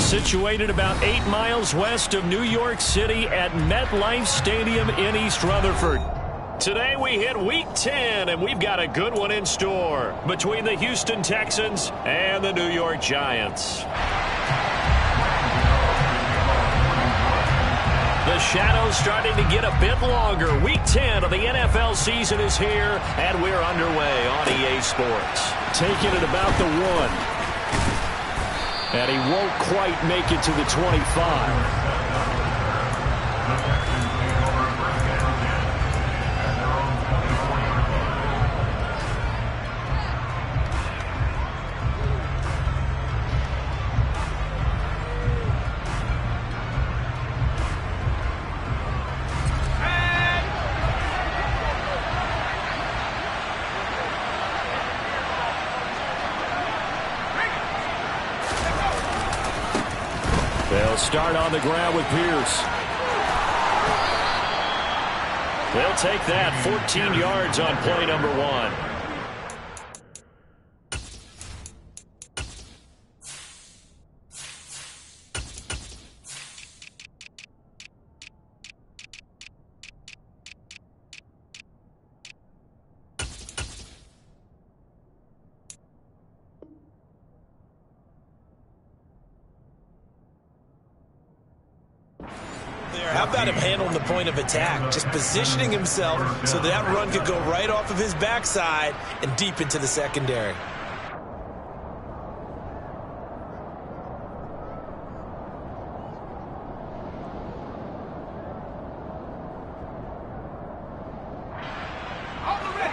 situated about 8 miles west of New York City at MetLife Stadium in East Rutherford. Today we hit Week 10, and we've got a good one in store between the Houston Texans and the New York Giants. The shadow's starting to get a bit longer. Week 10 of the NFL season is here, and we're underway on EA Sports. Taking it about the 1. And he won't quite make it to the 25. They'll start on the ground with Pierce. They'll take that 14 yards on play number 1. How about him handling the point of attack, just positioning himself so that run could go right off of his backside and deep into the secondary.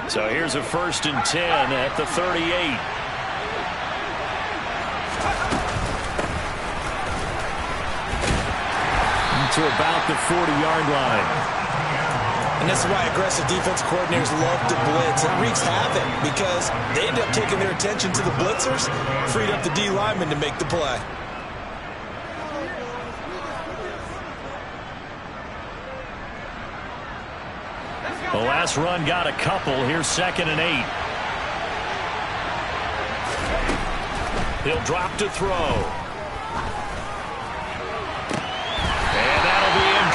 So here's a 1st and 10 at the 38. To about the 40-yard line. And this is why aggressive defense coordinators love to blitz. It wreaks havoc because they end up taking their attention to the blitzers, freed up the D lineman to make the play. The last run got a couple. Here's 2nd and 8. He'll drop to throw.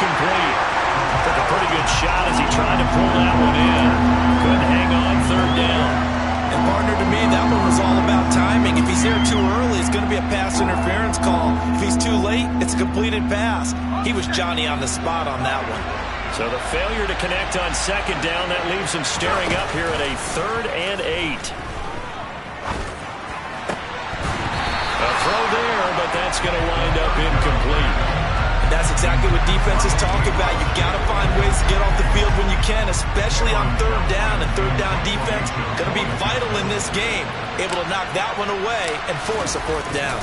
Complete. Took a pretty good shot as he tried to pull that one in. Couldn't hang on 3rd down. And partner, to me, that one was all about timing. If he's there too early, it's going to be a pass interference call. If he's too late, it's a completed pass. He was Johnny on the spot on that one. So the failure to connect on 2nd down, that leaves him staring up here at a 3rd and 8. A throw there, but that's going to wind up incomplete. That's exactly what defenses talk about. You've got to find ways to get off the field when you can, especially on 3rd down. And 3rd down defense going to be vital in this game. Able to knock that one away and force a 4th down.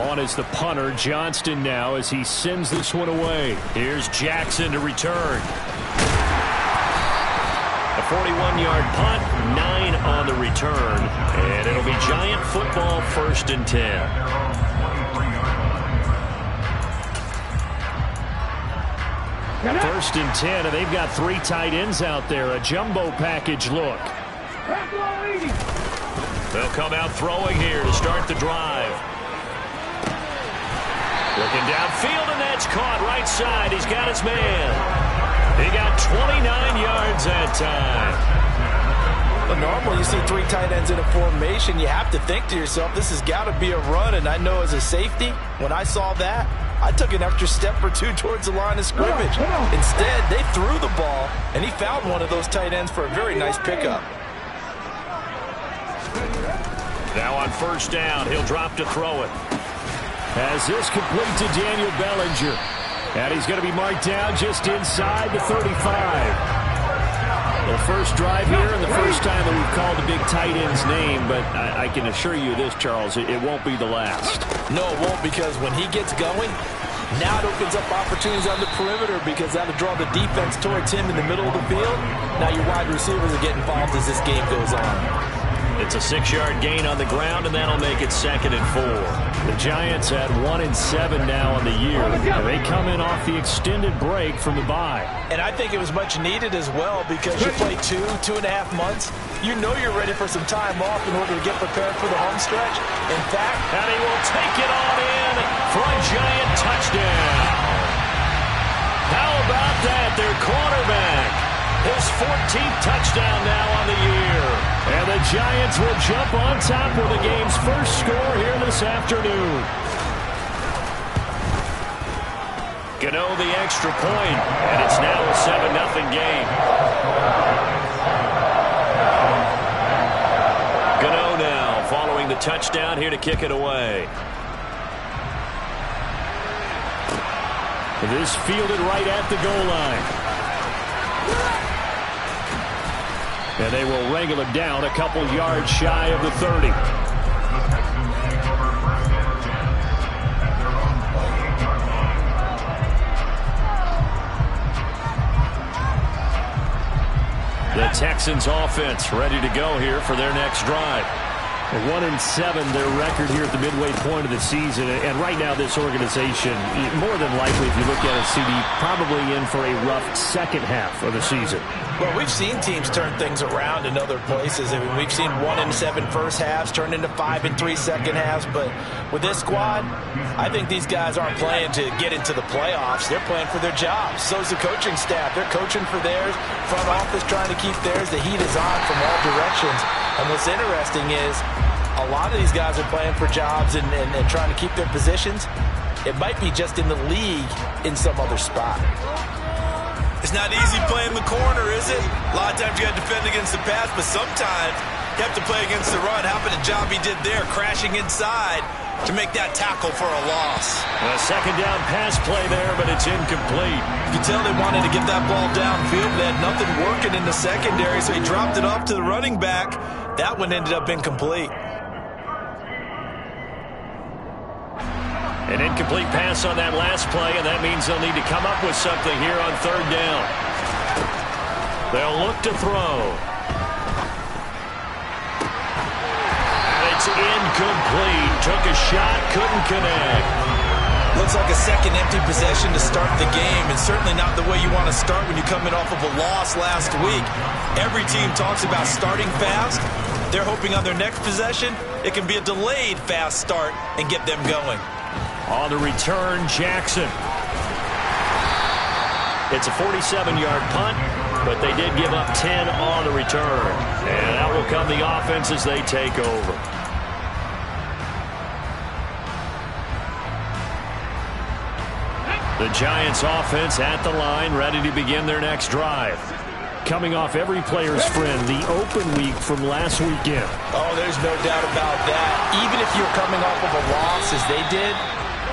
On is the punter, Johnston now, as he sends this one away. Here's Jackson to return. A 41-yard punt, 9 on the return. And it'll be Giant football, 1st and 10. First and 10, and they've got 3 tight ends out there. A jumbo package look. They'll come out throwing here to start the drive. Looking downfield, and that's caught right side. He's got his man. He got 29 yards that time. But normally you see 3 tight ends in a formation, you have to think to yourself, this has got to be a run. And I know as a safety, when I saw that, I took an extra step or 2 towards the line of scrimmage. Instead, they threw the ball, and he found one of those tight ends for a very nice pickup. Now on 1st down, he'll drop to throw it. As this complete to Daniel Bellinger. And he's going to be marked down just inside the 35. The first drive here and the first time that we've called the big tight end's name, but I can assure you this, Charles, it won't be the last. No, it won't, because when he gets going, now it opens up opportunities on the perimeter because that'll draw the defense towards him in the middle of the field. Now your wide receivers will get involved as this game goes on. It's a 6-yard gain on the ground, and that'll make it 2nd and 4. The Giants at 1-7 now on the year. And they come in off the extended break from the bye. And I think it was much needed as well because you play 2.5 months. You know you're ready for some time off in order to get prepared for the home stretch. In fact, and he will take it on in for a Giant touchdown. How about that? Their quarterback. His 14th touchdown now on the year. And the Giants will jump on top with the game's first score here this afternoon. Gano the extra point, and it's now a 7-0 game. Gano now following the touchdown here to kick it away. This fielded right at the goal line. And they will wrangle him down a couple yards shy of the 30. The Texans offense ready to go here for their next drive. 1-7 their record here at the midway point of the season. And right now this organization, more than likely if you look at it, CD, probably in for a rough second half of the season. Well, we've seen teams turn things around in other places. I mean, we've seen 1-7 first halves turn into 5-3 second halves. But with this squad, I think these guys aren't playing to get into the playoffs. They're playing for their jobs. So's the coaching staff. They're coaching for theirs. Front office trying to keep theirs. The heat is on from all directions. And what's interesting is a lot of these guys are playing for jobs and trying to keep their positions. It might be just in the league in some other spot. It's not easy playing the corner, is it? A lot of times you got to defend against the pass, but sometimes you have to play against the run. How about the job he did there, crashing inside to make that tackle for a loss? A second down pass play there, but it's incomplete. You can tell they wanted to get that ball downfield. They had nothing working in the secondary, so he dropped it off to the running back. That one ended up incomplete. An incomplete pass on that last play, and that means they'll need to come up with something here on 3rd down. They'll look to throw. And it's incomplete. Took a shot, couldn't connect. Looks like a second empty possession to start the game, and certainly not the way you want to start when you're coming off of a loss last week. Every team talks about starting fast. They're hoping on their next possession, it can be a delayed fast start and get them going. On the return, Jackson. It's a 47-yard punt, but they did give up 10 on the return. And out will come the offense as they take over. The Giants offense at the line, ready to begin their next drive. Coming off every player's friend, the open week from last weekend. Oh, there's no doubt about that. Even if you're coming off of a loss as they did,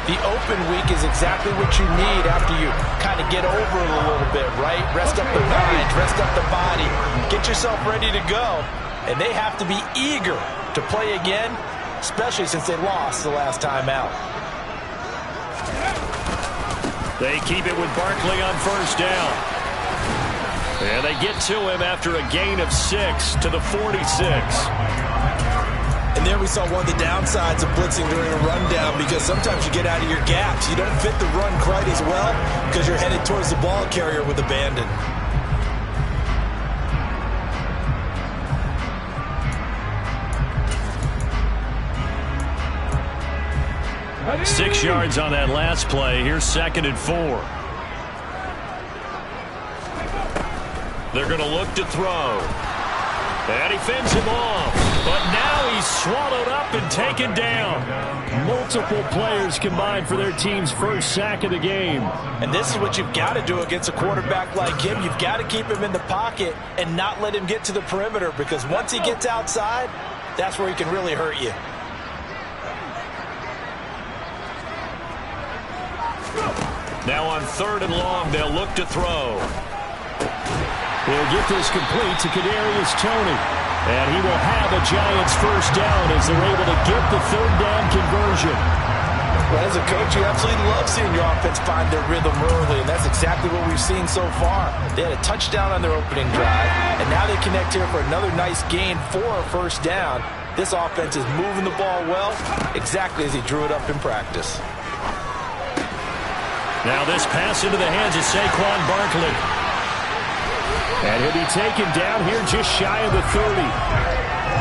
the open week is exactly what you need after you kind of get over it a little bit, right? Rest up the mind, rest up the body, get yourself ready to go. And they have to be eager to play again, especially since they lost the last time out. They keep it with Barkley on 1st down. And they get to him after a gain of 6 to the 46. And there we saw one of the downsides of blitzing during a rundown, because sometimes you get out of your gaps. You don't fit the run quite as well because you're headed towards the ball carrier with abandon. Six yards on that last play. Here's 2nd and 4. They're going to look to throw. And he fends him off. But now he's swallowed up and taken down. Multiple players combined for their team's first sack of the game. And this is what you've got to do against a quarterback like him. You've got to keep him in the pocket and not let him get to the perimeter, because once he gets outside, that's where he can really hurt you. Now on 3rd and long, they'll look to throw. He'll get this complete to Kadarius Toney. And he will have a Giants first down as they're able to get the 3rd down conversion. Well, as a coach, you absolutely love seeing your offense find their rhythm early, and that's exactly what we've seen so far. They had a touchdown on their opening drive, and now they connect here for another nice gain for a first down. This offense is moving the ball well, exactly as he drew it up in practice. Now this pass into the hands of Saquon Barkley. And he'll be taken down here just shy of the 30.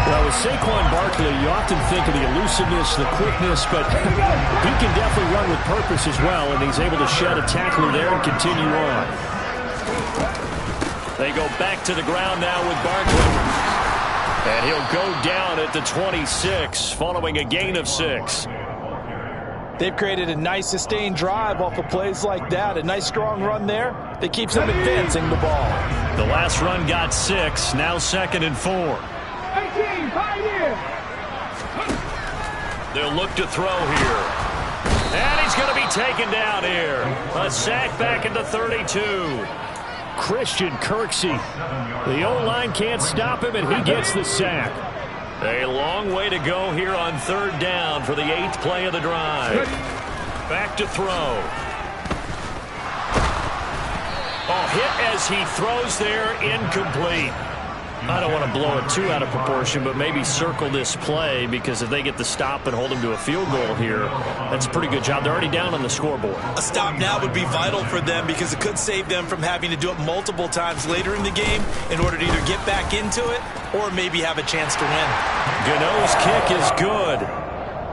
Well, with Saquon Barkley, you often think of the elusiveness, the quickness, but he can definitely run with purpose as well, and he's able to shed a tackler there and continue on. They go back to the ground now with Barkley. And he'll go down at the 26, following a gain of 6. They've created a nice sustained drive off of plays like that. A nice strong run there that keeps them advancing the ball. The last run got 6, now 2nd and 4. 18, pioneer. They'll look to throw here. And he's going to be taken down here. A sack back at the 32. Christian Kirksey. The O-line can't stop him, and he gets the sack. A long way to go here on 3rd down for the 8th play of the drive. Back to throw. Oh, hit as he throws there, incomplete. I don't want to blow it too out of proportion, but maybe circle this play, because if they get the stop and hold him to a field goal here, that's a pretty good job. They're already down on the scoreboard. A stop now would be vital for them, because it could save them from having to do it multiple times later in the game in order to either get back into it or maybe have a chance to win. Gano's kick is good.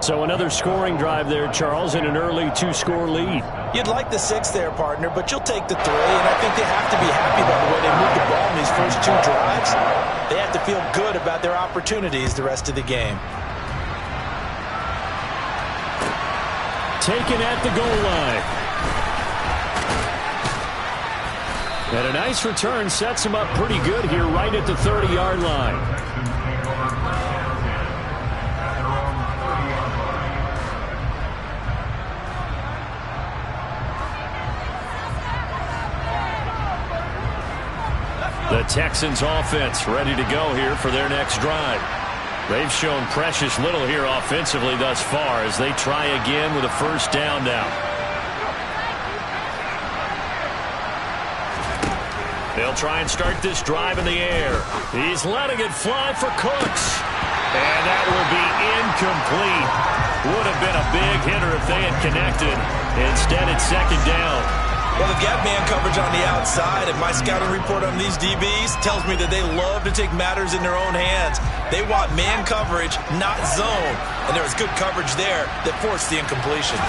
So another scoring drive there, Charles, in an early 2-score lead. You'd like the 6 there, partner, but you'll take the 3, and I think they have to be happy about the way they moved the ball in these first 2 drives. They have to feel good about their opportunities the rest of the game. Taken at the goal line. And a nice return sets him up pretty good here right at the 30-yard line. The Texans offense ready to go here for their next drive. They've shown precious little here offensively thus far as they try again with a first down now. They'll try and start this drive in the air. He's letting it fly for Cooks. And that will be incomplete. Would have been a big hitter if they had connected. Instead, it's 2nd down. Well, they've got man coverage on the outside, and my scouting report on these DBs tells me that they love to take matters in their own hands. They want man coverage, not zone. And there was good coverage there that forced the incompletion.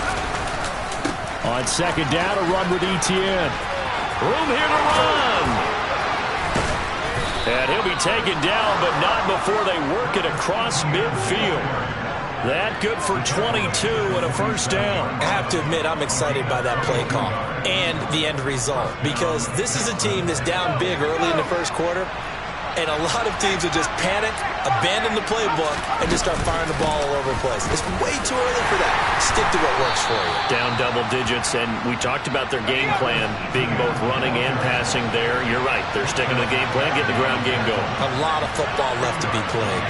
On 2nd down, a run with Etienne. Room here to run. And he'll be taken down, but not before they work it across midfield. That good for 22 and a first down. I have to admit, I'm excited by that play call and the end result, because this is a team that's down big early in the first quarter, and a lot of teams will just panic, abandon the playbook, and just start firing the ball all over the place. It's way too early for that. Stick to what works for you. Down double digits, and we talked about their game plan being both running and passing there. You're right. They're sticking to the game plan, getting the ground game going. A lot of football left to be played.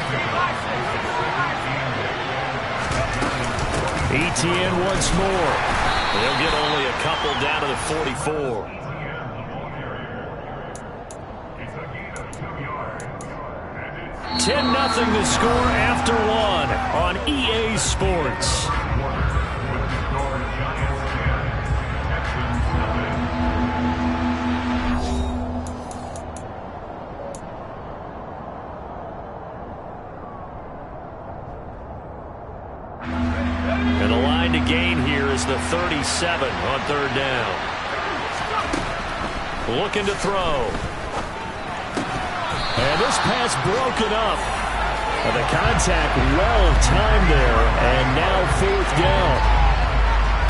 Etienne once more. They'll get only a couple down to the 44. $10-0 the score after 1 on EA Sports. And the line to gain here is the 37 on 3rd down. Looking to throw. And this pass broken up. And the contact well timed there. And now 4th down.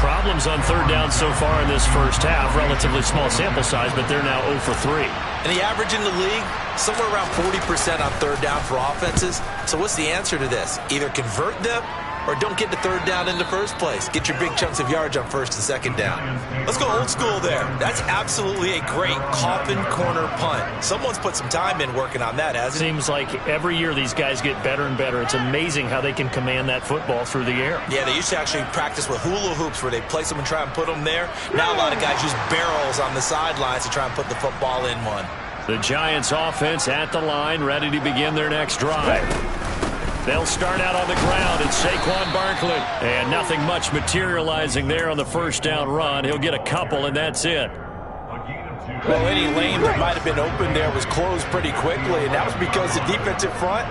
Problems on 3rd down so far in this first half. Relatively small sample size, but they're now 0 for 3. And the average in the league, somewhere around 40% on 3rd down for offenses. So what's the answer to this? Either convert them or don't get the third down in the first place. Get your big chunks of yards on first and second down. Let's go old school there. That's absolutely a great coffin corner punt. Someone's put some time in working on that, hasn't it? Seems like every year these guys get better and better. It's amazing how they can command that football through the air. Yeah, they used to actually practice with hula hoops where they place them and try and put them there. Now a lot of guys use barrels on the sidelines to try and put the football in one. The Giants offense at the line, ready to begin their next drive. They'll start out on the ground. It's Saquon Barkley. And nothing much materializing there on the first down run. He'll get a couple, and that's it. Well, any lane that might have been open there was closed pretty quickly, and that was because the defensive front,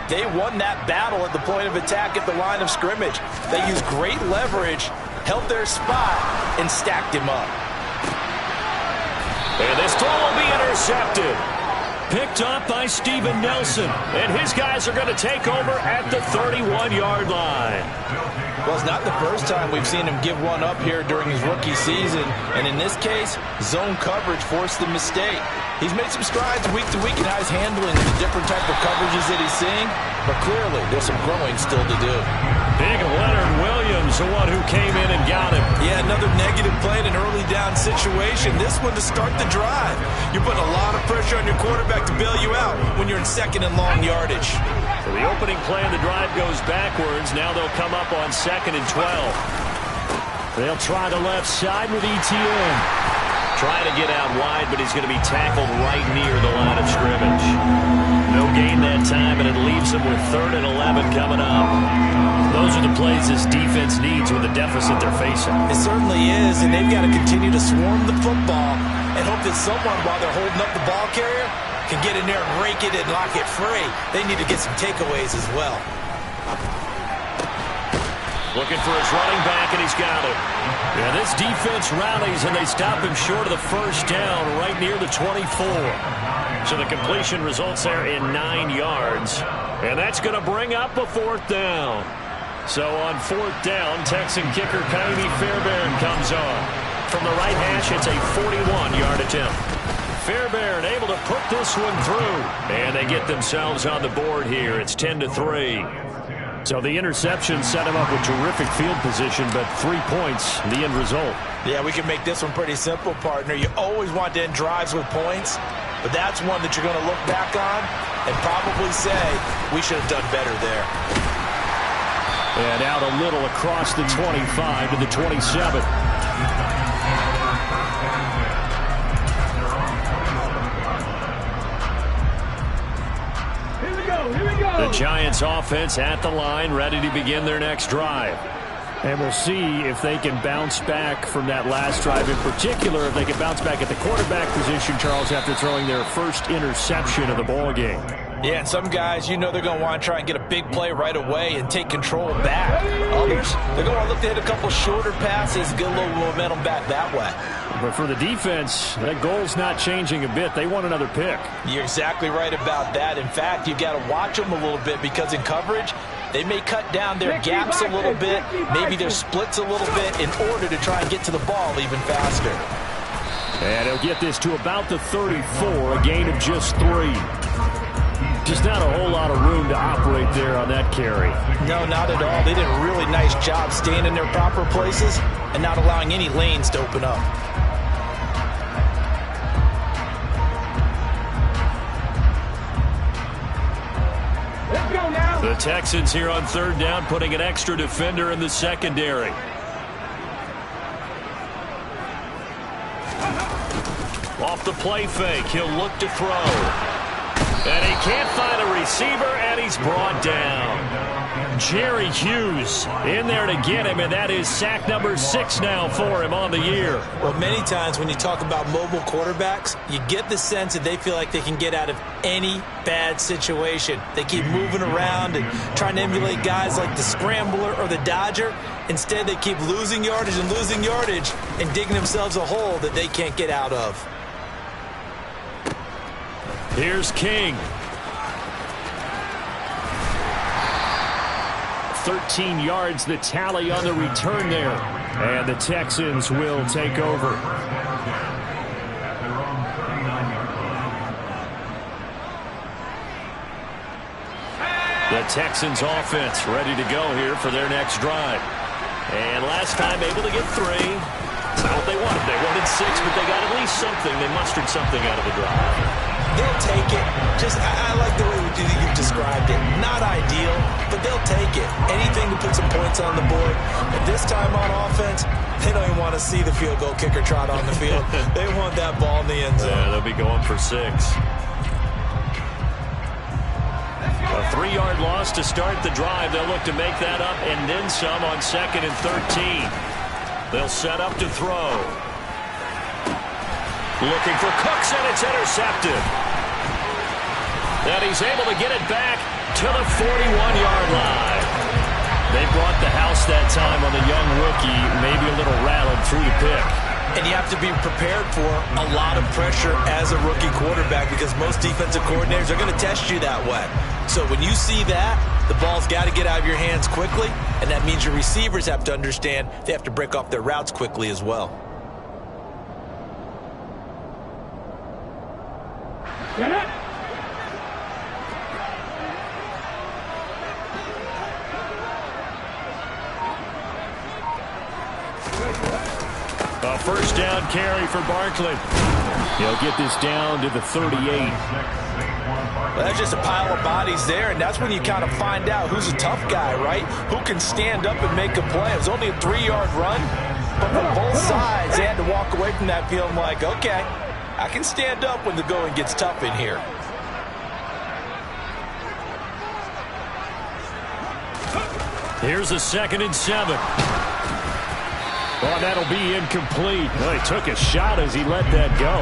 they won that battle at the point of attack at the line of scrimmage. They used great leverage, held their spot, and stacked him up. And this throw will be intercepted. Picked up by Steven Nelson. And his guys are going to take over at the 31-yard line. Well, it's not the first time we've seen him give one up here during his rookie season. And in this case, zone coverage forced the mistake. He's made some strides week to week in how he's handling the different type of coverages that he's seeing. But clearly, there's some growing still to do. Big Leonard Williams, the one who came in and got him. Yeah, another negative play in an early down situation. This one to start the drive. You're putting a lot of pressure on your quarterback to bail you out when you're in second and long yardage. So the opening play of the drive goes backwards. Now they'll come up on 2nd and 12. They'll try the left side with Etienne. Trying to get out wide, but he's going to be tackled right near the line of scrimmage. No gain that time, and it leaves him with 3rd and 11 coming up. Those are the plays this defense needs with the deficit they're facing. It certainly is, and they've got to continue to swarm the football and hope that someone, while they're holding up the ball carrier, can get in there and rake it and lock it free. They need to get some takeaways as well. Looking for his running back, and he's got it. Yeah, this defense rallies, and they stop him short of the first down right near the 24. So the completion results there in 9 yards. And that's going to bring up a 4th down. So on 4th down, Texan kicker Kaimi Fairbairn comes on. From the right hash, it's a 41-yard attempt. Fairbairn able to put this one through. And they get themselves on the board here. It's 10-3. So the interception set him up with terrific field position, but 3 points, the end result. Yeah, we can make this one pretty simple, partner. You always want to end drives with points, but that's one that you're going to look back on and probably say, we should have done better there. And out a little across the 25 to the 27. The Giants offense at the line, ready to begin their next drive. And we'll see if they can bounce back from that last drive. In particular, if they can bounce back at the quarterback position, Charles, after throwing their first interception of the ball game. Yeah, and some guys, you know they're going to want to try and get a big play right away and take control back. Others, they're going to look to hit a couple shorter passes, get a little momentum back that way. But for the defense, that goal's not changing a bit. They want another pick. You're exactly right about that. In fact, you've got to watch them a little bit because in coverage, they may cut down their gaps a little bit, maybe their splits a little bit in order to try and get to the ball even faster. And he'll get this to about the 34, a gain of just 3. Just not a whole lot of room to operate there on that carry. No, not at all. They did a really nice job staying in their proper places and not allowing any lanes to open up. The Texans here on 3rd down, putting an extra defender in the secondary. Off the play fake, he'll look to throw. And he can't find a receiver, and he's brought down. Jerry Hughes in there to get him, and that is sack number 6 now for him on the year. Well, many times when you talk about mobile quarterbacks, you get the sense that they feel like they can get out of any bad situation. They keep moving around and trying to emulate guys like the Scrambler or the Dodger. Instead, they keep losing yardage and digging themselves a hole that they can't get out of. Here's King. 13 yards the tally on the return there. And the Texans will take over. The Texans offense ready to go here for their next drive. And last time able to get 3. It's not what they wanted. They wanted 6, but they got at least something. They mustered something out of the drive. They'll take it. I like the way you've described it. Not ideal, but they'll take it. Anything to put some points on the board. But this time on offense, they don't even want to see the field goal kicker trot on the field. They want that ball in the end zone. Yeah, they'll be going for 6. A 3-yard loss to start the drive. They'll look to make that up and then some on 2nd and 13. They'll set up to throw. Looking for Cooks, and it's intercepted. And he's able to get it back to the 41-yard line. They brought the house that time on the young rookie, maybe a little rattled through the pick. And you have to be prepared for a lot of pressure as a rookie quarterback because most defensive coordinators are going to test you that way. So when you see that, the ball's got to get out of your hands quickly, and that means your receivers have to understand they have to break off their routes quickly as well. Get it. A first down carry for Barkley. He'll get this down to the 38. Well, that's just a pile of bodies there, and that's when you kind of find out who's a tough guy, right? Who can stand up and make a play. It was only a 3-yard run, but from both sides, they had to walk away from that feeling like, okay, I can stand up when the going gets tough in here. Here's a 2nd and 7. Well, that'll be incomplete. Well, he took a shot as he let that go.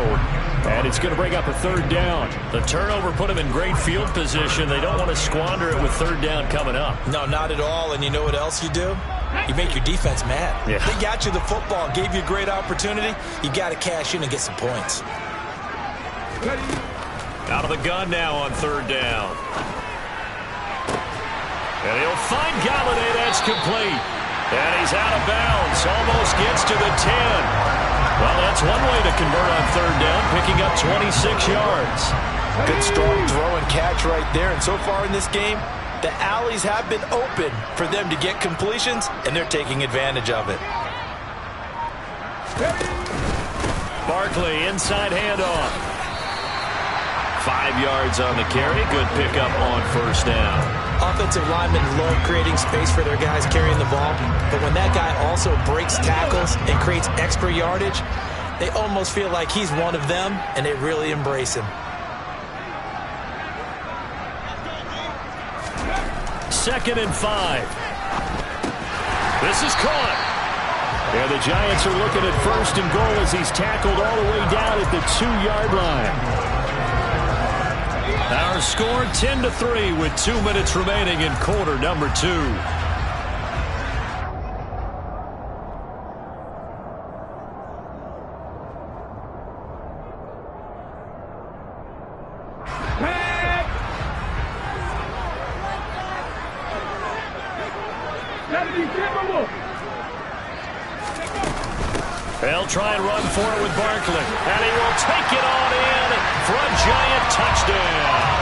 And it's going to bring up a 3rd down. The turnover put him in great field position. They don't want to squander it with 3rd down coming up. No, not at all. And you know what else you do? You make your defense mad. Yeah. They got you the football, gave you a great opportunity. You got to cash in and get some points. Out of the gun now on 3rd down. And he'll find Galladay. That's complete. And he's out of bounds. Almost gets to the 10. Well, that's one way to convert on 3rd down, picking up 26 yards. Good strong throw and catch right there. And so far in this game, the alleys have been open for them to get completions, and they're taking advantage of it. Barkley, inside handoff. 5 yards on the carry. Good pickup on 1st down. Offensive linemen love creating space for their guys carrying the ball, but when that guy also breaks tackles and creates extra yardage, they almost feel like he's one of them, and they really embrace him. 2nd and 5. This is caught. Yeah, the Giants are looking at 1st and goal as he's tackled all the way down at the 2-yard line. Our score 10-3 with 2 minutes remaining in quarter number 2. They'll try and run for it with Barkley. And he will take it on in for a Giant touchdown.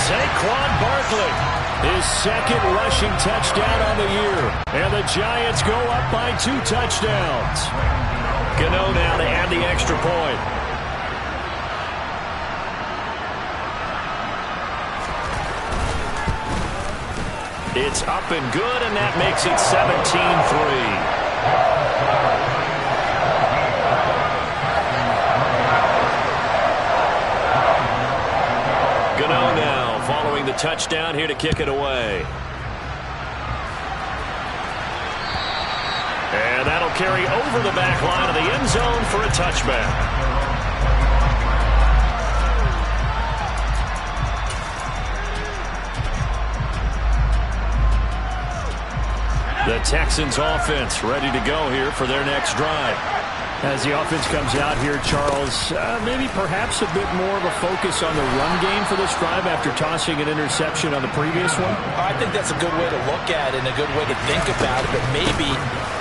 Saquon Barkley, his 2nd rushing touchdown on the year. And the Giants go up by 2 touchdowns. Gano now to add the extra point. It's up and good, and that makes it 17-3. Gano now following the touchdown here to kick it away. And that'll carry over the back line of the end zone for a touchback. The Texans offense ready to go here for their next drive. As the offense comes out here, Charles, maybe perhaps a bit more of a focus on the run game for this drive after tossing an interception on the previous one? I think that's a good way to look at it and a good way to think about it, but maybe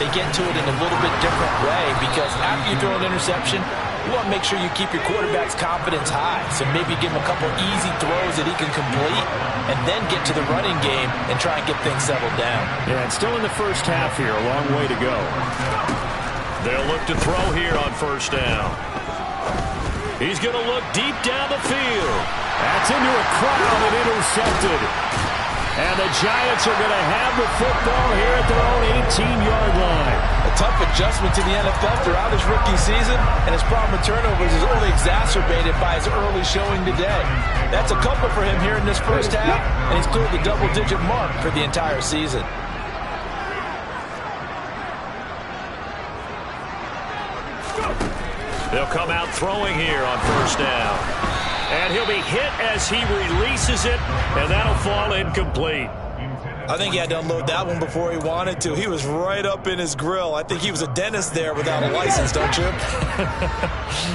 they get to it in a little bit different way because after you throw an interception, You want to make sure you keep your quarterback's confidence high. So maybe give him a couple easy throws that he can complete and then get to the running game and try and get things settled down. Yeah, it's still in the first half here. A long way to go. They'll look to throw here on first down. He's going to look deep down the field. That's into a crowd and intercepted. And the Giants are going to have the football here at their own 18-yard line. A tough adjustment to the NFL throughout his rookie season, and his problem with turnovers is only exacerbated by his early showing today. That's a couple for him here in this first half, and he's cleared the double-digit mark for the entire season. They'll come out throwing here on first down. And he'll be hit as he releases it, and that'll fall incomplete. I think he had to unload that one before he wanted to. He was right up in his grill. I think he was a dentist there without a license, don't you?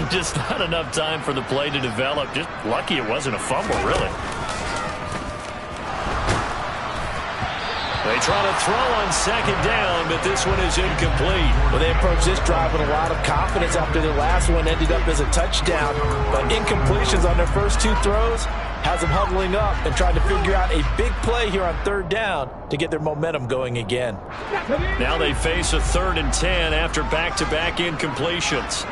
Just not enough time for the play to develop. Just lucky it wasn't a fumble, really. They try to throw on second down, but this one is incomplete. Well, they approached this drive with a lot of confidence after their last one ended up as a touchdown. But incompletions on their first two throws has them huddling up and trying to figure out a big play here on third down to get their momentum going again. Now they face a 3rd and 10 after back-to-back incompletions.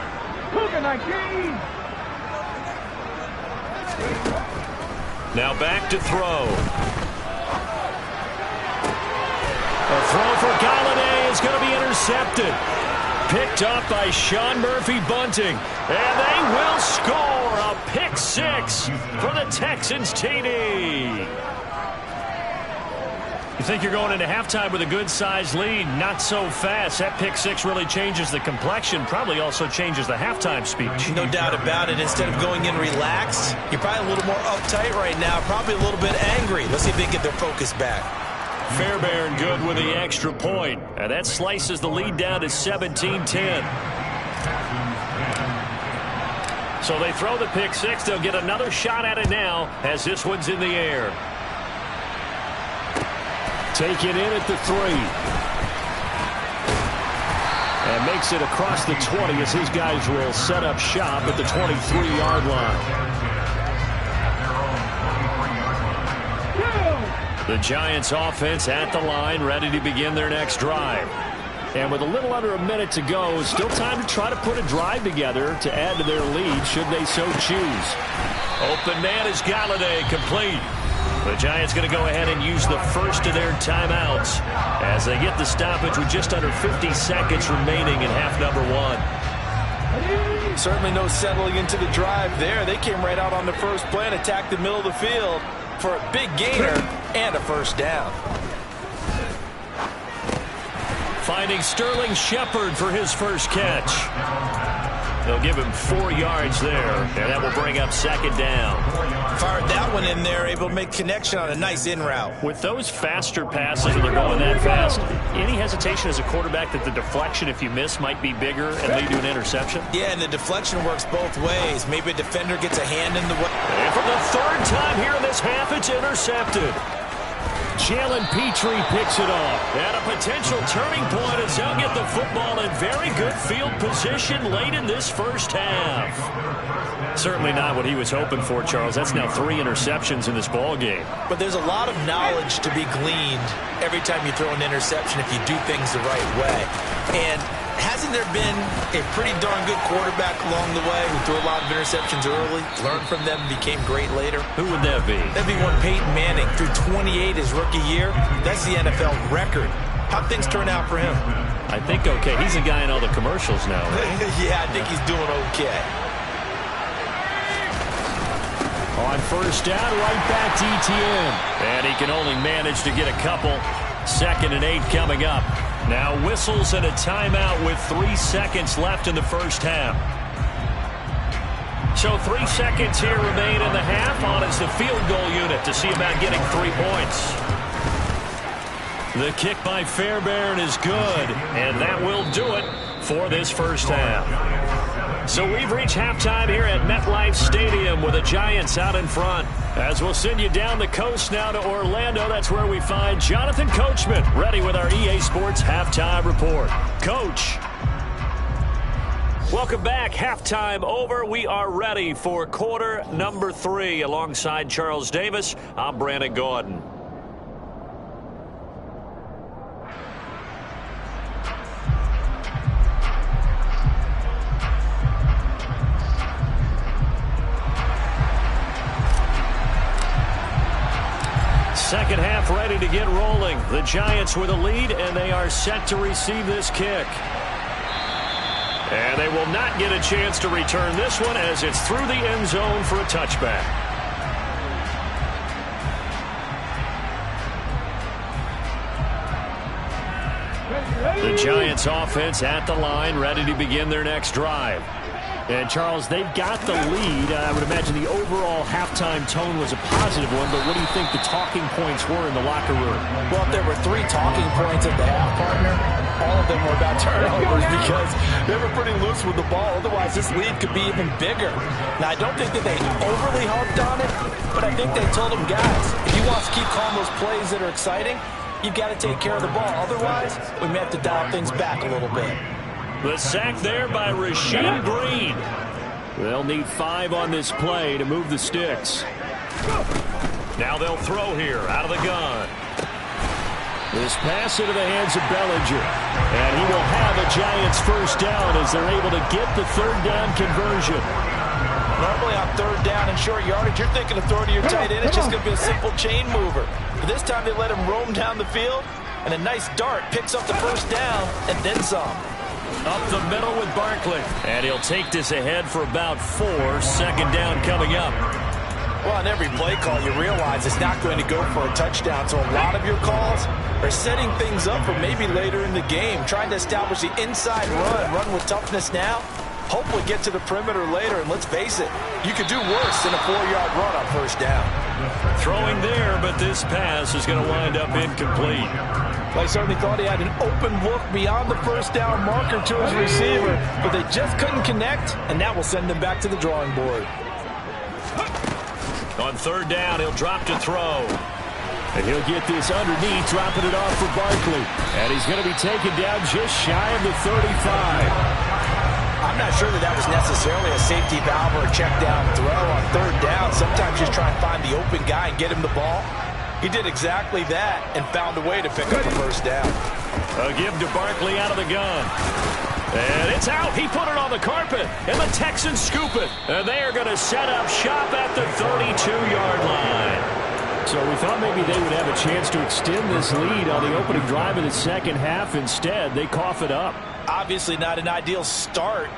Now back to throw. A throw for Galladay is going to be intercepted. Picked up by Sean Murphy-Bunting. And they will score a pick six for the Texans TD. You think you're going into halftime with a good-sized lead. Not so fast. That pick six really changes the complexion. Probably also changes the halftime speech. No doubt about it. Instead of going in relaxed, you're probably a little more uptight right now. Probably a little bit angry. Let's see if they get their focus back. Fairbairn good with the extra point. And that slices the lead down to 17-10. So they throw the pick six. They'll get another shot at it now as this one's in the air. Take it in at the 3. And makes it across the 20 as his guys will set up shop at the 23-yard line. The Giants offense at the line, ready to begin their next drive. And with a little under a minute to go, still time to try to put a drive together to add to their lead should they so choose. Open man is Galladay, complete. The Giants going to go ahead and use the first of their timeouts as they get the stoppage with just under 50 seconds remaining in half number 1. Certainly no settling into the drive there. They came right out on the first play and attacked the middle of the field for a big gainer and a first down. Finding Sterling Shepard for his first catch. They'll give him 4 yards there, and that will bring up second down. Fired that one in there, able to make connection on a nice in route. With those faster passes when they're going that fast, any hesitation as a quarterback that the deflection, if you miss, might be bigger and lead to an interception? Yeah, and the deflection works both ways. Maybe a defender gets a hand in the way. And for the 3rd time here in this half, it's intercepted. Jalen Petrie picks it off. And a potential turning point as they'll get the football in very good field position late in this first half. Certainly not what he was hoping for, Charles. That's now 3 interceptions in this ball game. But there's a lot of knowledge to be gleaned every time you throw an interception if you do things the right way. And hasn't there been a pretty darn good quarterback along the way who threw a lot of interceptions early, learned from them, and became great later? Who would that be? That'd be one Peyton Manning. Threw 28 his rookie year. That's the NFL record. How'd things turn out for him? I think okay. He's a guy in all the commercials now. Right? Yeah, I think he's doing okay. On first down, right back to ETN. And he can only manage to get a couple. 2nd and 8 coming up. Now whistles and a timeout with 3 seconds left in the first half. So 3 seconds here remain in the half. On is the field goal unit to see about getting 3 points. The kick by Fairbairn is good, and that will do it for this first half. So we've reached halftime here at MetLife Stadium with the Giants out in front. As we'll send you down the coast now to Orlando, that's where we find Jonathan Coachman ready with our EA Sports Halftime Report. Coach. Welcome back. Halftime over. We are ready for quarter number 3. Alongside Charles Davis, I'm Brandon Gordon. Second half ready to get rolling. The Giants with a lead, and they are set to receive this kick. And they will not get a chance to return this one as it's through the end zone for a touchback. The Giants offense at the line, ready to begin their next drive. And, Charles, they've got the lead. I would imagine the overall halftime tone was a positive one, but what do you think the talking points were in the locker room? Well, if there were 3 talking points at the half, partner, all of them were about turnovers because they were pretty loose with the ball. Otherwise, this lead could be even bigger. Now, I don't think that they overly harped on it, but I think they told them, guys, if you want to keep calling those plays that are exciting, you've got to take care of the ball. Otherwise, we may have to dial things back a little bit. The sack there by Rasheem Green. They'll need 5 on this play to move the sticks. Now they'll throw here out of the gun. This pass into the hands of Bellinger. And he will have a Giants first down as they're able to get the third down conversion. Normally on third down and short yardage, you're thinking of throwing to your tight end. It's just going to be a simple chain mover. But this time they let him roam down the field, and a nice dart picks up the first down and then some. Up the middle with Barkley. And he'll take this ahead for about 4. Second down coming up. Well, on every play call, you realize it's not going to go for a touchdown. So a lot of your calls are setting things up for maybe later in the game, trying to establish the inside run with toughness now. Hopefully get to the perimeter later, and let's face it, you could do worse than a 4-yard run on first down. Throwing there, but this pass is going to wind up incomplete. Well, I certainly thought he had an open look beyond the first down marker to his receiver, but they just couldn't connect, and that will send them back to the drawing board. On third down, he'll drop to throw. And he'll get this underneath, dropping it off for Barkley. And he's going to be taken down just shy of the 35. I'm not sure that was necessarily a safety valve or a check down throw on third down. Sometimes just try and find the open guy and get him the ball. He did exactly that and found a way to pick up the first down. A give to Barkley out of the gun. And it's out. He put it on the carpet, and the Texans scoop it. And they are going to set up shop at the 32-yard line. So we thought maybe they would have a chance to extend this lead on the opening drive of the second half. Instead, they cough it up. Obviously not an ideal start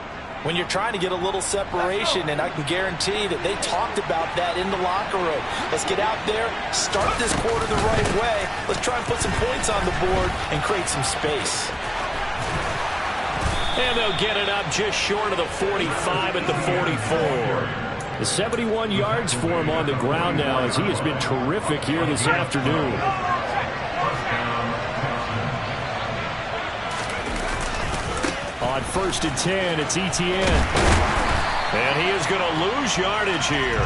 when you're trying to get a little separation, and I can guarantee that they talked about that in the locker room. Let's get out there, start this quarter the right way. Let's try and put some points on the board and create some space. And they'll get it up just short of the 45 at the 44. The 71 yards for him on the ground now as he has been terrific here this afternoon. On 1st and 10, it's Etienne. And he is going to lose yardage here.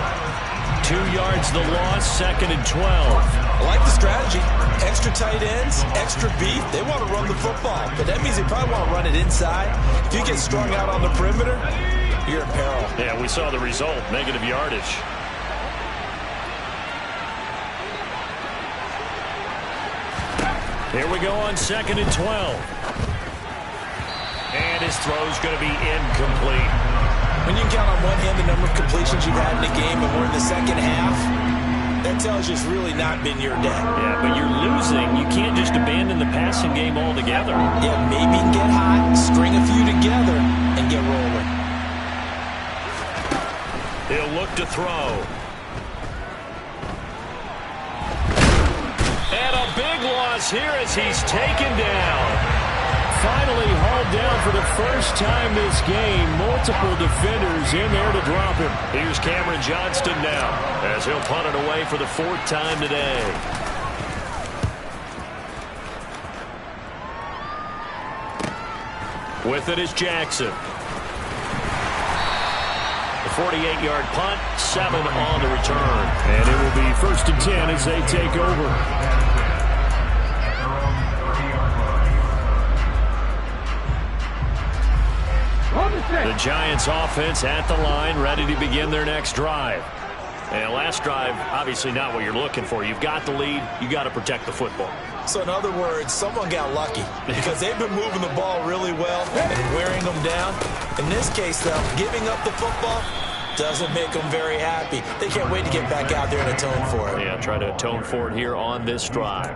2 yards the loss, 2nd and 12. I like the strategy. Extra tight ends, extra beef. They want to run the football, but that means they probably want to run it inside. If you get strung out on the perimeter, you're in peril. Yeah, we saw the result, negative yardage. Here we go on 2nd and 12. And his throw's going to be incomplete. When you can count on one hand the number of completions you've had in a game and we're in the second half, that tells you it's really not been your day. Yeah, but you're losing. You can't just abandon the passing game altogether. Yeah, maybe get hot, string a few together, and get rolling. He'll look to throw. And a big loss here as he's taken down. Finally hauled down for the first time this game. Multiple defenders in there to drop him. Here's Cameron Johnston now as he'll punt it away for the 4th time today. With it is Jackson. The 48-yard punt, 7 on the return. And it will be 1st and 10 as they take over. The Giants offense at the line, ready to begin their next drive. And last drive, obviously not what you're looking for. You've got the lead. You got to protect the football. So in other words, someone got lucky because they've been moving the ball really well and wearing them down. In this case, though, giving up the football doesn't make them very happy. They can't wait to get back out there and atone for it. Yeah, try to atone for it here on this drive.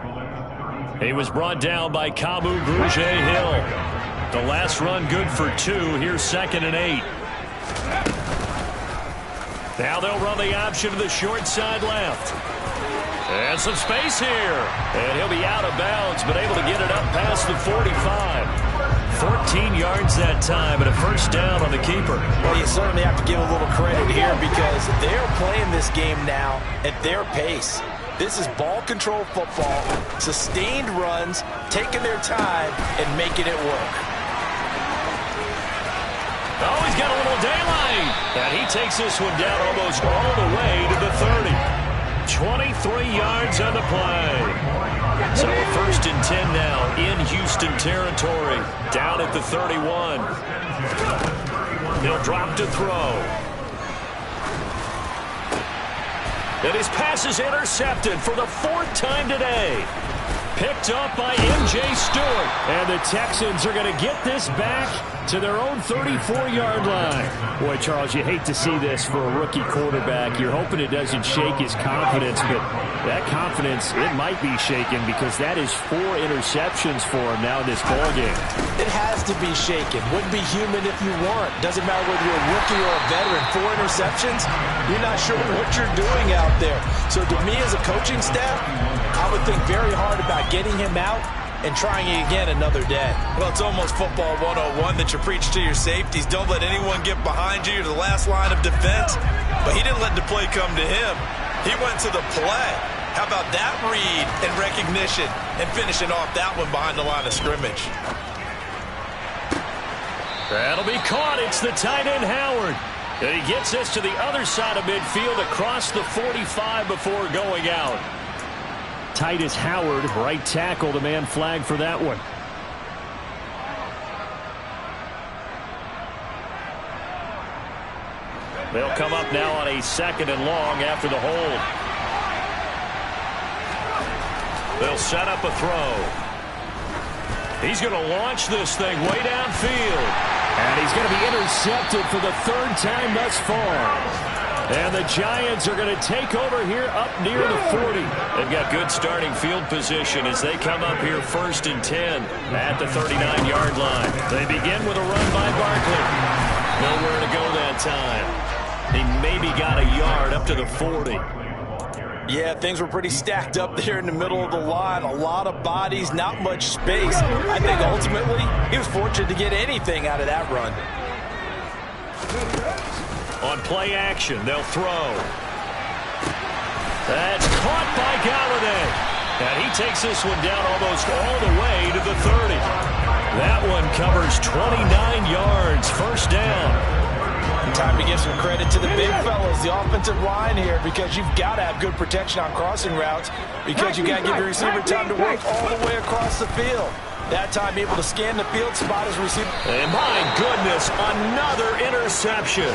He was brought down by Kamu Grugier-Hill. The last run good for 2. Here's 2nd and 8. Now they'll run the option to the short side left. And some space here. And he'll be out of bounds, but able to get it up past the 45. 14 yards that time and a first down on the keeper. Well, you certainly have to give a little credit here because they're playing this game now at their pace. This is ball control football, sustained runs, taking their time and making it work. Oh, he's got a little daylight. And he takes this one down almost all the way to the 30. 23 yards on the play. So 1st and 10 now in Houston territory. Down at the 31. They'll drop to throw. And his pass is intercepted for the 4th time today. Picked up by M.J. Stewart. And the Texans are going to get this back to their own 34-yard line. Boy, Charles, you hate to see this for a rookie quarterback. You're hoping it doesn't shake his confidence, but that confidence, it might be shaken because that is 4 interceptions for him now in this ballgame. It has to be shaken. Wouldn't be human if you weren't. Doesn't matter whether you're a rookie or a veteran. 4 interceptions, you're not sure what you're doing out there. So to me as a coaching staff, I would think very hard about getting him out and trying it again another day. Well, it's almost football 101 that you preach to your safeties. Don't let anyone get behind you. You're the last line of defense. But he didn't let the play come to him. He went to the play. How about that read and recognition and finishing off that one behind the line of scrimmage? That'll be caught. It's the tight end Howard. And he gets this to the other side of midfield across the 45 before going out. Titus Howard, right tackle, the man flagged for that one. They'll come up now on a 2nd and long after the hold. They'll set up a throw. He's going to launch this thing way downfield. And he's going to be intercepted for the 3rd time thus far. And the Giants are going to take over here up near the 40. They've got good starting field position as they come up here 1st and 10 at the 39-yard line. They begin with a run by Barkley. Nowhere to go that time. He maybe got a yard up to the 40. Yeah, things were pretty stacked up there in the middle of the line. A lot of bodies, not much space. I think ultimately he was fortunate to get anything out of that run. On play action, they'll throw. That's caught by Galladay. And he takes this one down almost all the way to the 30. That one covers 29 yards, 1st down. Time to give some credit to the big fellas, the offensive line here, because you've got to have good protection on crossing routes because you've got to give your receiver time to work all the way across the field. That time able to scan the field, spot his receiver. And my goodness, another interception.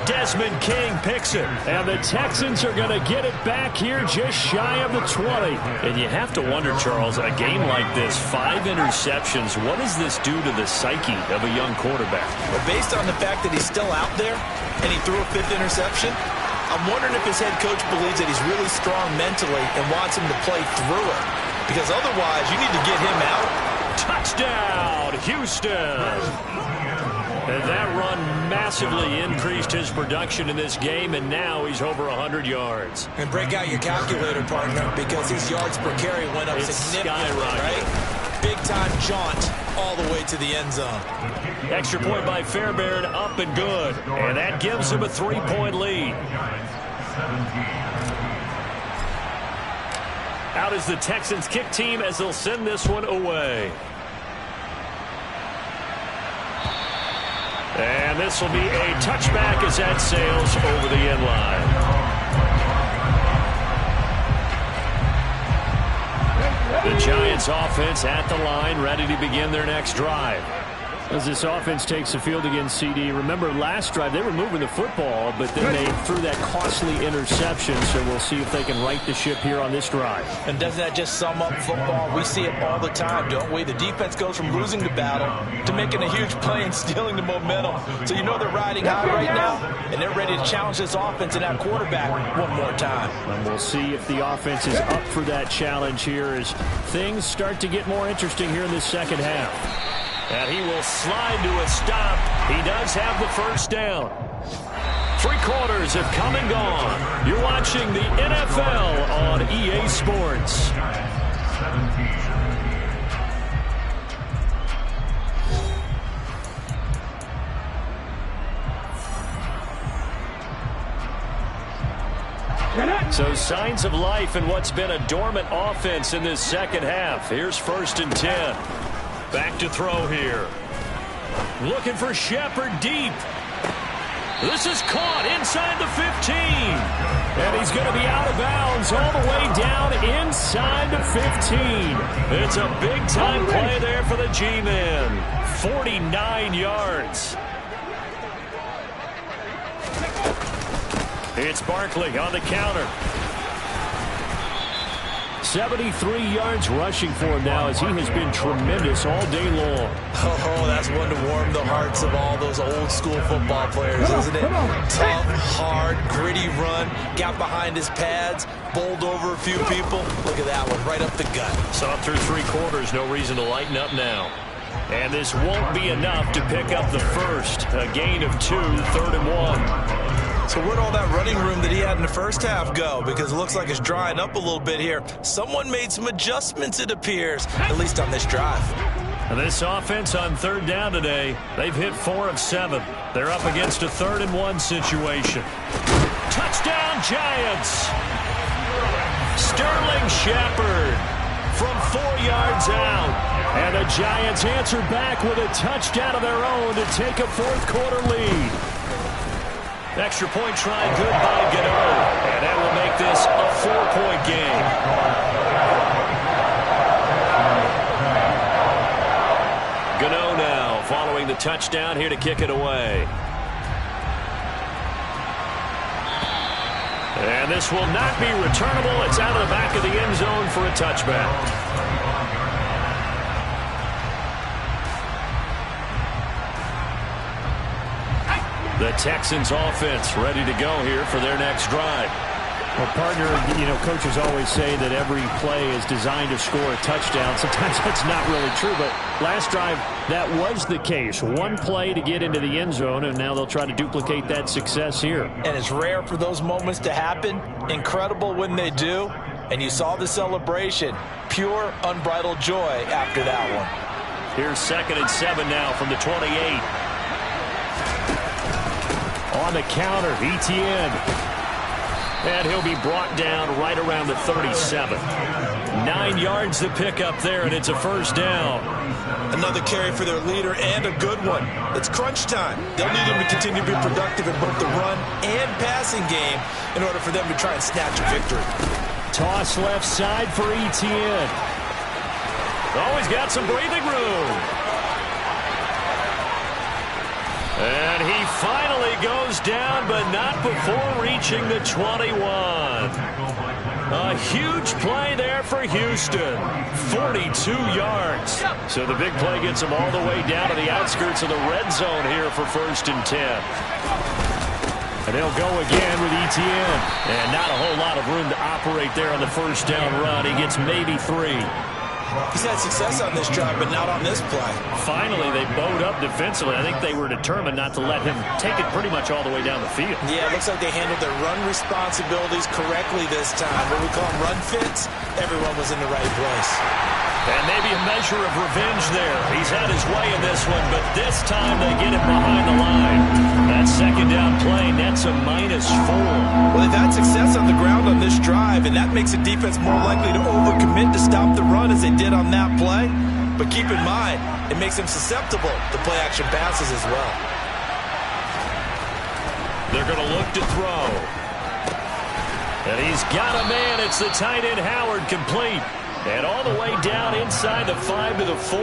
Desmond King picks it. And the Texans are going to get it back here just shy of the 20. And you have to wonder, Charles, a game like this, 5 interceptions, what does this do to the psyche of a young quarterback? Well, based on the fact that he's still out there and he threw a 5th interception, I'm wondering if his head coach believes that he's really strong mentally and wants him to play through it. Because otherwise, you need to get him out. Touchdown, Houston. And that run massively increased his production in this game, and now he's over 100 yards. And break out your calculator, partner, because his yards per carry went up significantly, right? Big-time jaunt all the way to the end zone. Extra point by Fairbairn, up and good. And that gives him a 3-point lead. Out is the Texans kick team as they'll send this one away. And this will be a touchback as that sails over the end line. The Giants offense at the line, ready to begin their next drive. As this offense takes the field against CD, remember last drive they were moving the football, but then they threw that costly interception, so we'll see if they can right the ship here on this drive. And doesn't that just sum up football? We see it all the time, don't we? The defense goes from losing the battle to making a huge play and stealing the momentum. So you know they're riding high right now, and they're ready to challenge this offense and that quarterback one more time. And we'll see if the offense is up for that challenge here as things start to get more interesting here in this second half. And he will slide to a stop. He does have the first down. 3 quarters have come and gone. You're watching the NFL on EA Sports. So signs of life in what's been a dormant offense in this second half. Here's 1st and 10. Back to throw here. Looking for Shepard deep. This is caught inside the 15. And he's going to be out of bounds all the way down inside the 15. It's a big-time play there for the G-Men. 49 yards. It's Barkley on the counter. 73 yards rushing for him now as he has been tremendous all day long. Oh, that's one to warm the hearts of all those old-school football players, isn't it? Tough, hard, gritty run, got behind his pads, bowled over a few people. Look at that one, right up the gut. Saw through 3 quarters, no reason to lighten up now. And this won't be enough to pick up the first. A gain of 2, 3rd and 1. So where'd all that running room that he had in the first half go? Because it looks like it's drying up a little bit here. Someone made some adjustments, it appears, at least on this drive. This offense on 3rd down today, they've hit 4 of 7. They're up against a 3rd and 1 situation. Touchdown, Giants! Sterling Shepard from 4 yards out. And the Giants answer back with a touchdown of their own to take a 4th quarter lead. Extra point try good by Gano. And that will make this a 4-point game. Gano now following the touchdown here to kick it away. And this will not be returnable. It's out of the back of the end zone for a touchback. The Texans offense ready to go here for their next drive. Well, partner, coaches always say that every play is designed to score a touchdown. Sometimes that's not really true, but last drive, that was the case. One play to get into the end zone, and now they'll try to duplicate that success here. And it's rare for those moments to happen. Incredible when they do. And you saw the celebration. Pure, unbridled joy after that one. Here's 2nd and 7 now from the 28. On the counter, Etienne. And he'll be brought down right around the 37. 9 yards to pick up there, and it's a 1st down. Another carry for their leader, and a good one. It's crunch time. They'll need him to continue to be productive in both the run and passing game in order for them to try and snatch a victory. Toss left side for Etienne. Always got some breathing room. And he finally goes down, but not before reaching the 21. A huge play there for Houston. 42 yards. So the big play gets him all the way down to the outskirts of the red zone here for 1st and 10. And they'll go again with Etienne. And not a whole lot of room to operate there on the 1st down run. He gets maybe 3. He's had success on this drive, but not on this play. Finally, they bowed up defensively. I think they were determined not to let him take it pretty much all the way down the field. Yeah, it looks like they handled their run responsibilities correctly this time. What we call them run fits, everyone was in the right place. And maybe a measure of revenge there. He's had his way in this one, but this time they get him behind the line. That 2nd down play nets a -4. Well, they've had success on the ground on this drive, and that makes the defense more likely to overcommit to stop the run as they did on that play. But keep in mind, it makes them susceptible to play-action passes as well. They're going to look to throw. And he's got a man. It's the tight end, Howard, complete. And all the way down inside the 5 to the 4.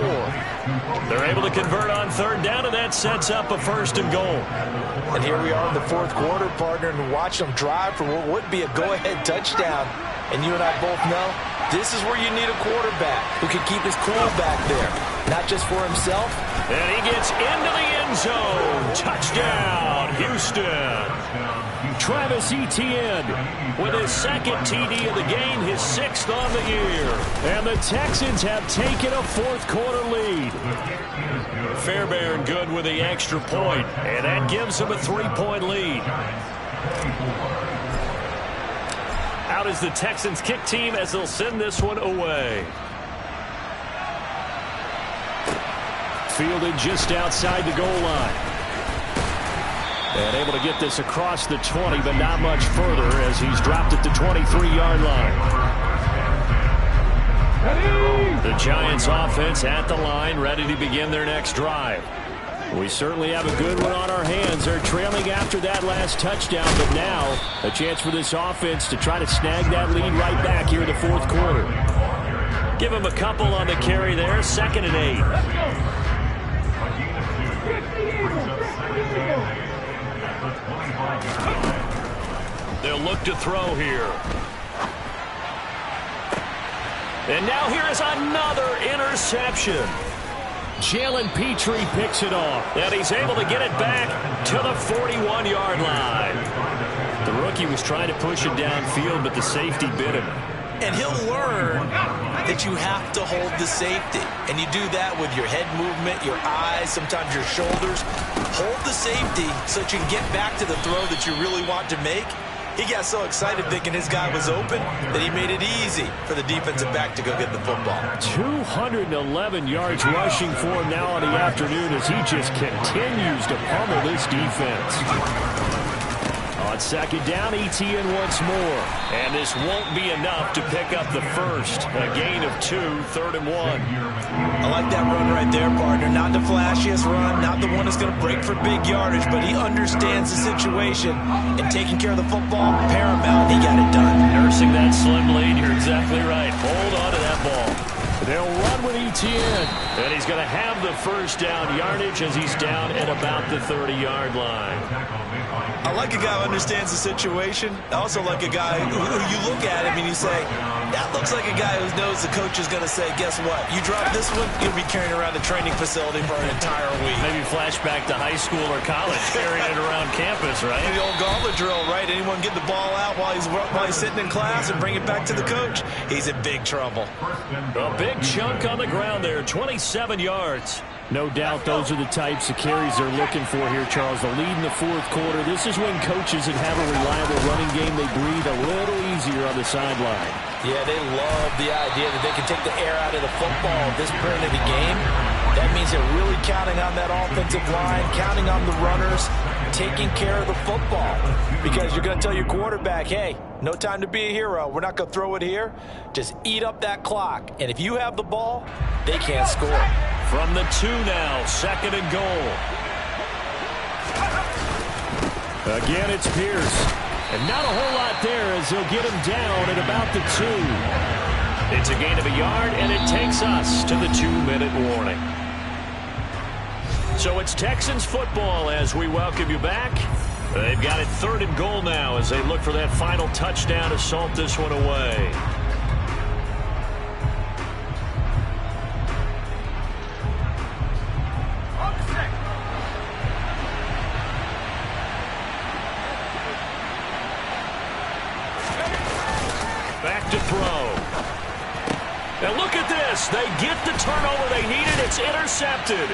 They're able to convert on third down, and that sets up a 1st and goal. And here we are in the 4th quarter, partner, and watch them drive for what would be a go-ahead touchdown. And you and I both know this is where you need a quarterback who can keep his cool back there, not just for himself. And he gets into the end zone. Touchdown, Houston. Travis Etienne with his 2nd TD of the game, his 6th on the year. And the Texans have taken a 4th quarter lead. Fairbairn good with the extra point, and that gives them a 3-point lead. Out is the Texans kick team as they'll send this one away. Fielded just outside the goal line. And able to get this across the 20, but not much further as he's dropped at the 23-yard line. The Giants offense at the line, ready to begin their next drive. We certainly have a good one on our hands. They're trailing after that last touchdown, but now a chance for this offense to try to snag that lead right back here in the 4th quarter. Give him a couple on the carry there, 2nd and 8. They'll look to throw here. And now here is another interception. Jalen Petrie picks it off, and he's able to get it back to the 41-yard line. The rookie was trying to push it downfield, but the safety bit him. And he'll learn that you have to hold the safety. And you do that with your head movement, your eyes, sometimes your shoulders. Hold the safety so that you can get back to the throw that you really want to make. He got so excited thinking his guy was open that he made it easy for the defensive back to go get the football. 211 yards rushing for him now in the afternoon as he just continues to pummel this defense. On 2nd down, Etienne once more. And this won't be enough to pick up the first. A gain of 2, 3rd and 1. I like that run right there, partner. Not the flashiest run, not the one that's going to break for big yardage, but he understands the situation. And taking care of the football, paramount, he got it done. Nursing that slim lead, you're exactly right. Hold on to that ball. They'll run with Etienne. And he's going to have the 1st down yardage as he's down at about the 30-yard line. I like a guy who understands the situation. I also like a guy who you look at him and you say, that looks like a guy who knows the coach is going to say, guess what? You drop this one, you'll be carrying around the training facility for an entire week. Maybe flashback to high school or college, carrying it around campus, right? The old gauntlet drill, right? Anyone get the ball out while he's sitting in class and bring it back to the coach? He's in big trouble. A big chunk on the ground there, 27 yards. No doubt those are the types of carries they're looking for here, Charles. The lead in the 4th quarter. This is when coaches that have a reliable running game, they breathe a little easier on the sideline. Yeah, they love the idea that they can take the air out of the football at this point of the game. That means they're really counting on that offensive line, counting on the runners, taking care of the football. Because you're going to tell your quarterback, hey, no time to be a hero. We're not going to throw it here. Just eat up that clock. And if you have the ball, they can't score. From the 2 now, 2nd and goal. Again, it's Pierce. And not a whole lot there as they'll get him down at about the 2. It's a gain of a yard, and it takes us to the 2-minute warning. So it's Texans football as we welcome you back. They've got it 3rd and goal now as they look for that final touchdown to salt this one away. Back to throw. And look at this. They get the turnover they needed. It's intercepted.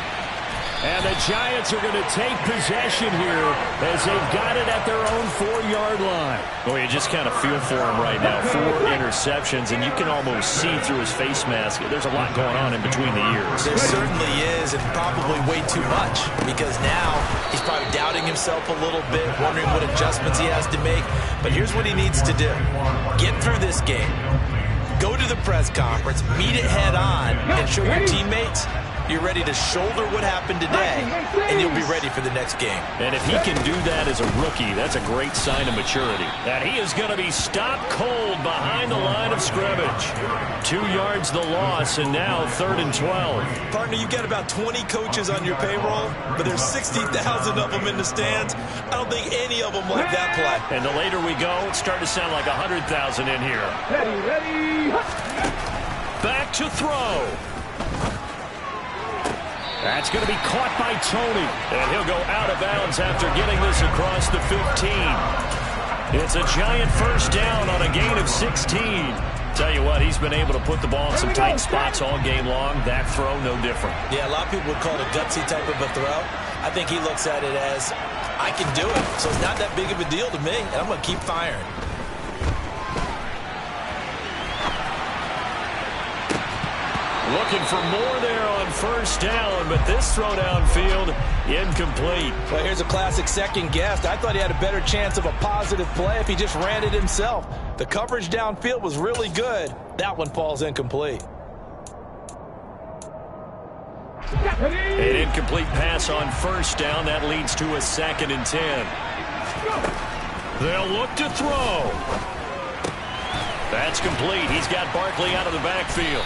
And the Giants are going to take possession here as they've got it at their own 4-yard line. Well, you just kind of feel for him right now. 4 interceptions, and you can almost see through his face mask. There's a lot going on in between the ears. There certainly is, and probably way too much, because now he's probably doubting himself a little bit, wondering what adjustments he has to make. But here's what he needs to do. Get through this game. Go to the press conference, meet it head on, and show your teammates you're ready to shoulder what happened today, and you'll be ready for the next game. And if he can do that as a rookie, that's a great sign of maturity. And he is going to be stopped cold behind the line of scrimmage. 2 yards the loss, and now 3rd and 12. Partner, you've got about 20 coaches on your payroll, but there's 60,000 of them in the stands. I don't think any of them like that play. And the later we go, it's starting to sound like 100,000 in here. Ready. Back to throw. That's going to be caught by Tony. And he'll go out of bounds after getting this across the 15. It's a giant first down on a gain of 16. Tell you what, he's been able to put the ball in some tight spots all game long. That throw, no different. Yeah, a lot of people would call it a gutsy type of a throw. I think he looks at it as, I can do it, so it's not that big of a deal to me, and I'm going to keep firing. Looking for more there on first down, but this throw downfield, incomplete. Well, here's a classic second guess. I thought he had a better chance of a positive play if he just ran it himself. The coverage downfield was really good. That one falls incomplete. An incomplete pass on first down. That leads to a 2nd and 10. They'll look to throw. That's complete. He's got Barkley out of the backfield.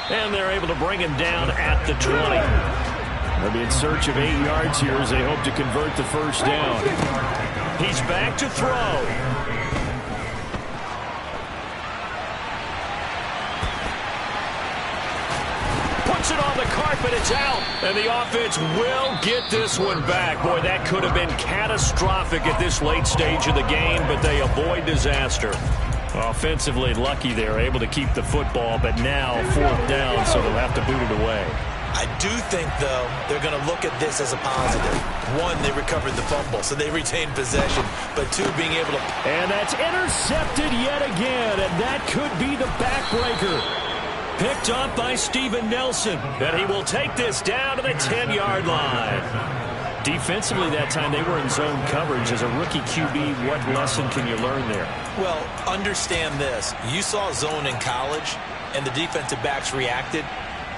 And they're able to bring him down at the 20. They'll be in search of 8 yards here as they hope to convert the first down. He's back to throw. Puts it on the carpet. It's out. And the offense will get this one back. Boy, that could have been catastrophic at this late stage of the game, but they avoid disaster. Offensively lucky they're able to keep the football, but now 4th down, so they'll have to boot it away. I do think, though, they're going to look at this as a positive. 1, they recovered the fumble, so they retained possession. But 2, being able to... And that's intercepted yet again, and that could be the backbreaker. Picked up by Steven Nelson, and he will take this down to the 10-yard line. Defensively that time, they were in zone coverage. As a rookie QB, what lesson can you learn there? Well, understand this. You saw zone in college, and the defensive backs reacted,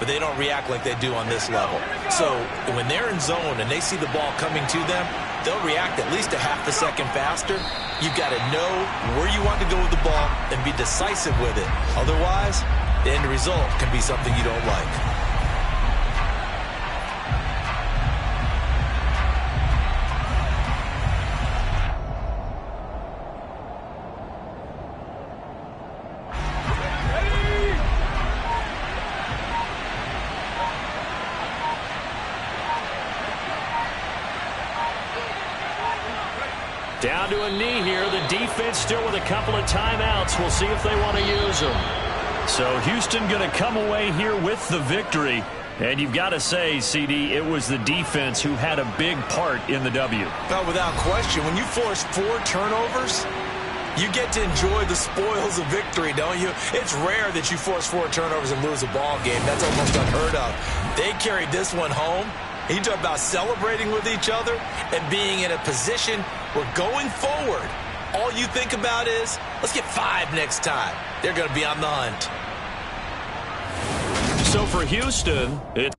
but they don't react like they do on this level. So when they're in zone and they see the ball coming to them, they'll react at least a half a second faster. You've got to know where you want to go with the ball and be decisive with it. Otherwise, the end result can be something you don't like. Down to a knee here. The defense still with a couple of timeouts. We'll see if they want to use them. So Houston going to come away here with the victory. And you've got to say, CD, it was the defense who had a big part in the W. No, without question. When you force 4 turnovers, you get to enjoy the spoils of victory, don't you? It's rare that you force 4 turnovers and lose a ball game. That's almost unheard of. They carried this one home. You talk about celebrating with each other and being in a position where going forward, all you think about is, let's get 5 next time. They're going to be on the hunt. So for Houston, it's